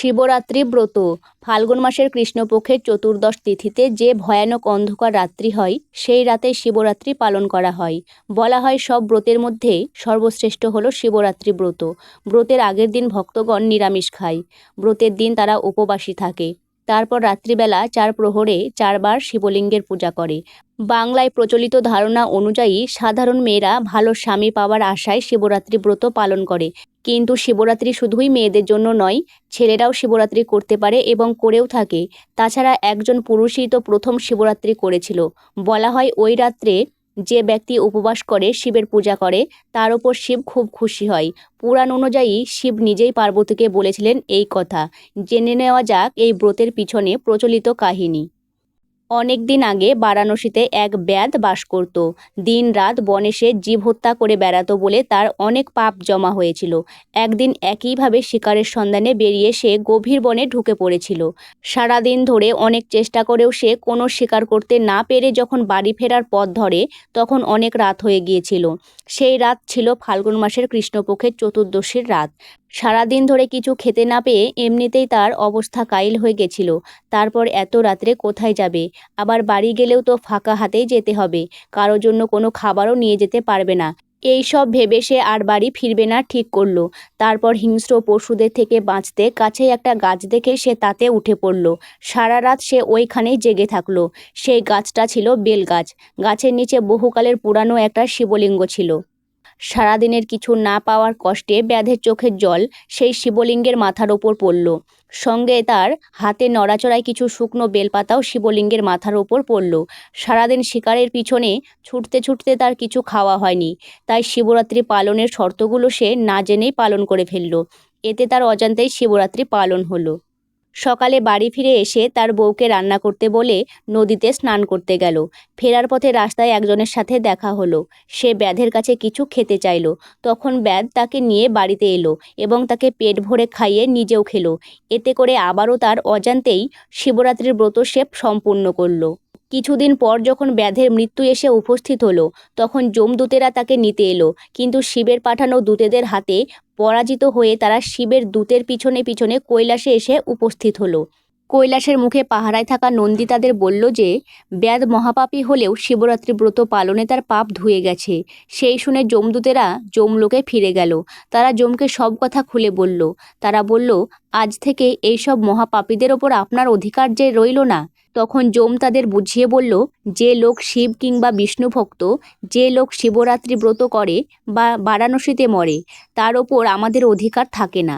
শিবরাত্রি ব্রত ফাল্গুন মাসের কৃষ্ণপক্ষের চতুর্দশ তিথিতে যে ভয়ানক অন্ধকার রাত্রি হয় সেই রাতে শিবরাত্রি পালন করা হয়। বলা হয় সব ব্রতের মধ্যে সর্বশ্রেষ্ঠ হলো শিবরাত্রি ব্রত। ব্রতের আগের দিন ভক্তগণ নিরামিষ খায়। ব্রতের দিন তারা উপবাসী থাকে। তারপর রাত্রিবেলা 4 প্রহরে 4 বার শিবলিঙ্গের পূজা করে। বাংলায় প্রচলিত ধারণা অনুযায়ী সাধারণ মেয়েরা ভালো স্বামী পাওয়ার আশায় শিবরাত্রি ব্রত পালন করে। কিন্তু শিবরাত্রি শুধুই মেয়েদের জন্য নয়, ছেলেরাও শিবরাত্রি করতে পারে এবং করেও থাকে। তাছাড়া একজন পুরুষই তো প্রথম শিবরাত্রি করেছিল। বলা হয় ওই রাত্রে যে ব্যক্তি উপবাস করে শিবের পূজা করে তার ওপর শিব খুব খুশি হয়। পুরাণ অনুযায়ী শিব নিজেই পার্বতীকে বলেছিলেন এই কথা। জেনে নেওয়া যাক এই ব্রতের পিছনে প্রচলিত কাহিনী। অনেক দিন আগে বারাণসীতে এক ব্যাধ বাস করত। দিন রাত বনে সে জীব হত্যা করে বেড়াতো বলে তার অনেক পাপ জমা হয়েছিল। একদিন একইভাবে শিকারের সন্ধানে বেরিয়ে সে গভীর বনে ঢুকে পড়েছিল। সারাদিন ধরে অনেক চেষ্টা করেও সে কোনো শিকার করতে না পেরে যখন বাড়ি ফেরার পথ ধরে তখন অনেক রাত হয়ে গিয়েছিল। সেই রাত ছিল ফাল্গুন মাসের কৃষ্ণপক্ষের চতুর্দশীর রাত। সারাদিন ধরে কিছু খেতে না পেয়ে এমনিতেই তার অবস্থা কাইল হয়ে গেছিল। তারপর এত রাত্রে কোথায় যাবে? আবার বাড়ি গেলেও তো ফাঁকা হাতেই যেতে হবে। কারোর জন্য কোনো খাবারও নিয়ে যেতে পারবে না। এই সব ভেবে সে আর বাড়ি ফিরবে না ঠিক করলো। তারপর হিংস্র পশুদের থেকে বাঁচতে কাছেই একটা গাছ দেখে সে তাতে উঠে পড়ল। সারা রাত সে ওইখানেই জেগে থাকলো। সেই গাছটা ছিল বেল গাছ। গাছের নিচে বহুকালের পুরানো একটা শিবলিঙ্গ ছিল। সারাদিনের কিছু না পাওয়ার কষ্টে ব্যাধের চোখের জল সেই শিবলিঙ্গের মাথার ওপর পড়ল। সঙ্গে তার হাতে নড়াচড়ায় কিছু শুকনো বেলপাতাও শিবলিঙ্গের মাথার ওপর পড়ল। সারাদিন শিকারের পিছনে ছুটতে ছুটতে তার কিছু খাওয়া হয়নি। তাই শিবরাত্রি পালনের শর্তগুলো সে না জেনেই পালন করে ফেলল। এতে তার অজান্তেই শিবরাত্রি পালন হলো। সকালে বাড়ি ফিরে এসে তার বউকে রান্না করতে বলে নদীতে স্নান করতে গেল। ফেরার পথে রাস্তায় একজনের সাথে দেখা হলো। সে ব্যাধের কাছে কিছু খেতে চাইল। তখন ব্যাধ তাকে নিয়ে বাড়িতে এলো এবং তাকে পেট ভরে খাইয়ে নিজেও খেলো। এতে করে আবারও তার অজান্তেই শিবরাত্রির ব্রত সে সম্পূর্ণ করলো। কিছুদিন পর যখন ব্যাধের মৃত্যু এসে উপস্থিত হলো তখন যমদূতেরা তাকে নিতে এলো, কিন্তু শিবের পাঠানো দূতেদের হাতে পরাজিত হয়ে তারা শিবের দূতের পিছনে পিছনে কৈলাসে এসে উপস্থিত হলো। কৈলাসের মুখে পাহারায় থাকা নন্দী তাদের বলল যে ব্যাধ মহাপাপী হলেও শিবরাত্রি ব্রত পালনে তার পাপ ধুয়ে গেছে। সেই শুনে যমদূতেরা যমলোকে ফিরে গেল। তারা যমকে সব কথা খুলে বলল। তারা বলল, আজ থেকে এইসব মহাপাপীদের ওপর আপনার অধিকার যে রইল না। তখন যম তাদের বুঝিয়ে বলল, যে লোক শিব কিংবা বিষ্ণু ভক্ত, যে লোক শিবরাত্রি ব্রত করে বা বারাণসীতে মরে, তার ওপর আমাদের অধিকার থাকে না।